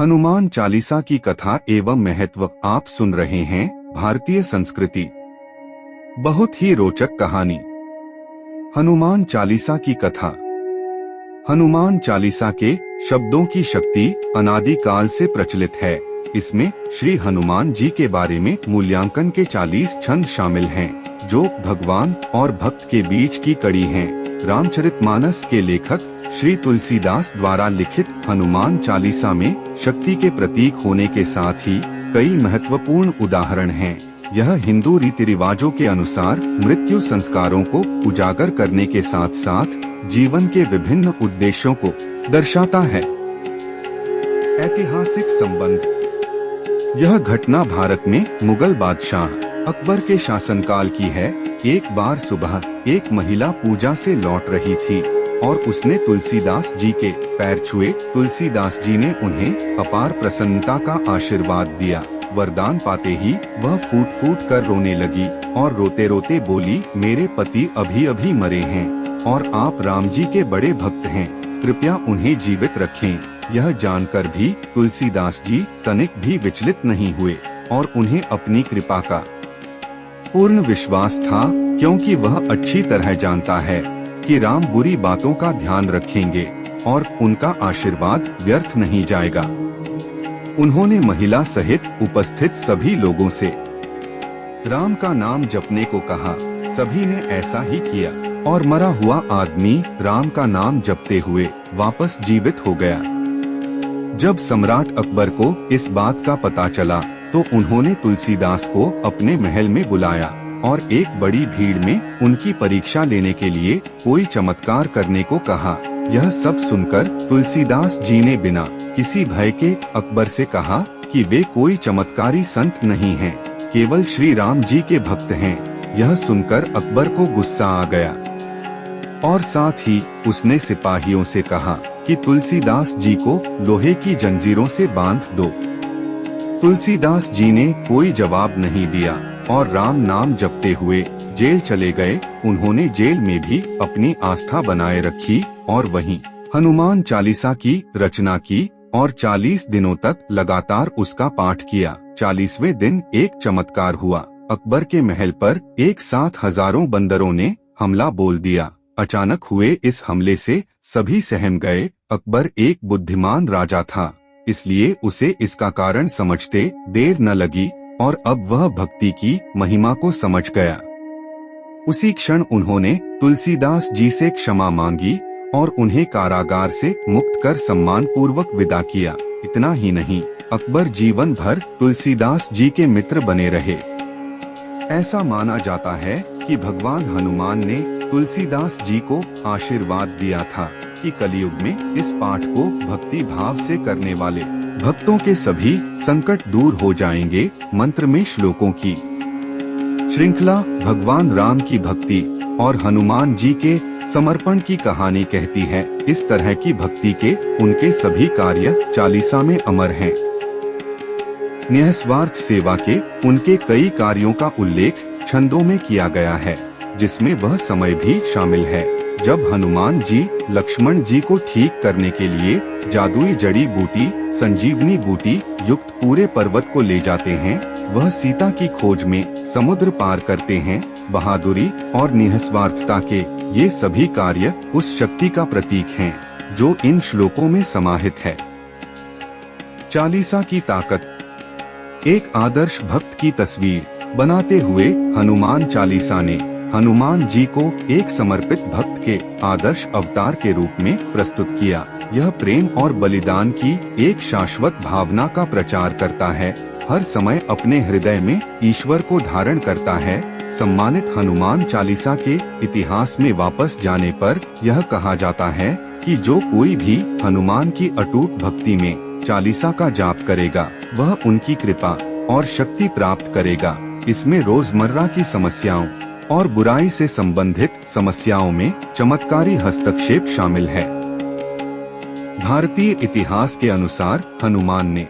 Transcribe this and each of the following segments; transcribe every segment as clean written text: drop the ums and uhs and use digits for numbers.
हनुमान चालीसा की कथा एवं महत्व आप सुन रहे हैं भारतीय संस्कृति। बहुत ही रोचक कहानी। हनुमान चालीसा की कथा। हनुमान चालीसा के शब्दों की शक्ति अनादि काल से प्रचलित है। इसमें श्री हनुमान जी के बारे में मूल्यांकन के 40 छंद शामिल हैं, जो भगवान और भक्त के बीच की कड़ी हैं। रामचरितमानस के लेखक श्री तुलसीदास द्वारा लिखित हनुमान चालीसा में शक्ति के प्रतीक होने के साथ ही कई महत्वपूर्ण उदाहरण हैं। यह हिंदू रीति रिवाजों के अनुसार मृत्यु संस्कारों को उजागर करने के साथ साथ जीवन के विभिन्न उद्देश्यों को दर्शाता है। ऐतिहासिक संबंध। यह घटना भारत में मुगल बादशाह अकबर के शासनकाल की है। एक बार सुबह एक महिला पूजा से लौट रही थी और उसने तुलसीदास जी के पैर छुए। तुलसीदास जी ने उन्हें अपार प्रसन्नता का आशीर्वाद दिया। वरदान पाते ही वह फूट फूट कर रोने लगी और रोते रोते बोली, मेरे पति अभी अभी मरे हैं और आप राम जी के बड़े भक्त हैं, कृपया उन्हें जीवित रखें। यह जानकर भी तुलसीदास जी तनिक भी विचलित नहीं हुए और उन्हें अपनी कृपा का पूर्ण विश्वास था, क्योंकि वह अच्छी तरह जानता है कि राम बुरी बातों का ध्यान रखेंगे और उनका आशीर्वाद व्यर्थ नहीं जाएगा। उन्होंने महिला सहित उपस्थित सभी लोगों से राम का नाम जपने को कहा। सभी ने ऐसा ही किया और मरा हुआ आदमी राम का नाम जपते हुए वापस जीवित हो गया। जब सम्राट अकबर को इस बात का पता चला तो उन्होंने तुलसीदास को अपने महल में बुलाया और एक बड़ी भीड़ में उनकी परीक्षा लेने के लिए कोई चमत्कार करने को कहा। यह सब सुनकर तुलसीदास जी ने बिना किसी भय के अकबर से कहा कि वे कोई चमत्कारी संत नहीं हैं, केवल श्री राम जी के भक्त हैं। यह सुनकर अकबर को गुस्सा आ गया और साथ ही उसने सिपाहियों से कहा कि तुलसीदास जी को लोहे की जंजीरों से बांध दो। तुलसीदास जी ने कोई जवाब नहीं दिया और राम नाम जपते हुए जेल चले गए। उन्होंने जेल में भी अपनी आस्था बनाए रखी और वहीं हनुमान चालीसा की रचना की और 40 दिनों तक लगातार उसका पाठ किया। 40वें दिन एक चमत्कार हुआ। अकबर के महल पर एक साथ हजारों बंदरों ने हमला बोल दिया। अचानक हुए इस हमले से सभी सहम गए। अकबर एक बुद्धिमान राजा था, इसलिए उसे इसका कारण समझते देर न लगी और अब वह भक्ति की महिमा को समझ गया। उसी क्षण उन्होंने तुलसीदास जी से क्षमा मांगी और उन्हें कारागार से मुक्त कर सम्मान पूर्वक विदा किया। इतना ही नहीं, अकबर जीवन भर तुलसीदास जी के मित्र बने रहे। ऐसा माना जाता है कि भगवान हनुमान ने तुलसीदास जी को आशीर्वाद दिया था कि कलयुग में इस पाठ को भक्ति भाव से करने वाले भक्तों के सभी संकट दूर हो जाएंगे। मंत्र में श्लोकों की श्रृंखला भगवान राम की भक्ति और हनुमान जी के समर्पण की कहानी कहती है। इस तरह की भक्ति के उनके सभी कार्य चालीसा में अमर हैं। निस्वार्थ सेवा के उनके कई कार्यों का उल्लेख छंदों में किया गया है, जिसमें वह समय भी शामिल है जब हनुमान जी लक्ष्मण जी को ठीक करने के लिए जादुई जड़ी बूटी संजीवनी बूटी युक्त पूरे पर्वत को ले जाते हैं। वह सीता की खोज में समुद्र पार करते हैं। बहादुरी और निस्वार्थता के ये सभी कार्य उस शक्ति का प्रतीक हैं, जो इन श्लोकों में समाहित है। चालीसा की ताकत। एक आदर्श भक्त की तस्वीर बनाते हुए हनुमान चालीसा ने हनुमान जी को एक समर्पित भक्त के आदर्श अवतार के रूप में प्रस्तुत किया। यह प्रेम और बलिदान की एक शाश्वत भावना का प्रचार करता है। हर समय अपने हृदय में ईश्वर को धारण करता है। सम्मानित हनुमान चालीसा के इतिहास में वापस जाने पर यह कहा जाता है कि जो कोई भी हनुमान की अटूट भक्ति में चालीसा का जाप करेगा, वह उनकी कृपा और शक्ति प्राप्त करेगा। इसमें रोजमर्रा की समस्याओं और बुराई से संबंधित समस्याओं में चमत्कारी हस्तक्षेप शामिल है। भारतीय इतिहास के अनुसार हनुमान ने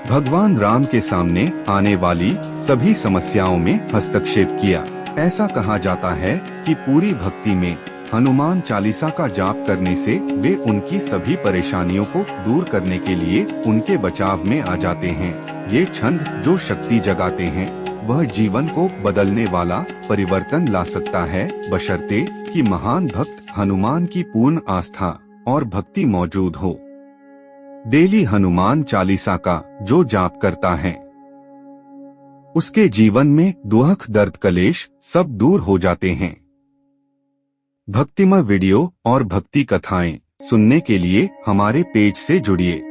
भगवान राम के सामने आने वाली सभी समस्याओं में हस्तक्षेप किया। ऐसा कहा जाता है कि पूरी भक्ति में हनुमान चालीसा का जाप करने से वे उनकी सभी परेशानियों को दूर करने के लिए उनके बचाव में आ जाते हैं। ये छंद जो शक्ति जगाते हैं वह जीवन को बदलने वाला परिवर्तन ला सकता है, बशर्ते कि महान भक्त हनुमान की पूर्ण आस्था और भक्ति मौजूद हो। डेली हनुमान चालीसा का जो जाप करता है उसके जीवन में दुख दर्द कलेश सब दूर हो जाते हैं। भक्तिमय वीडियो और भक्ति कथाएं सुनने के लिए हमारे पेज से जुड़िए।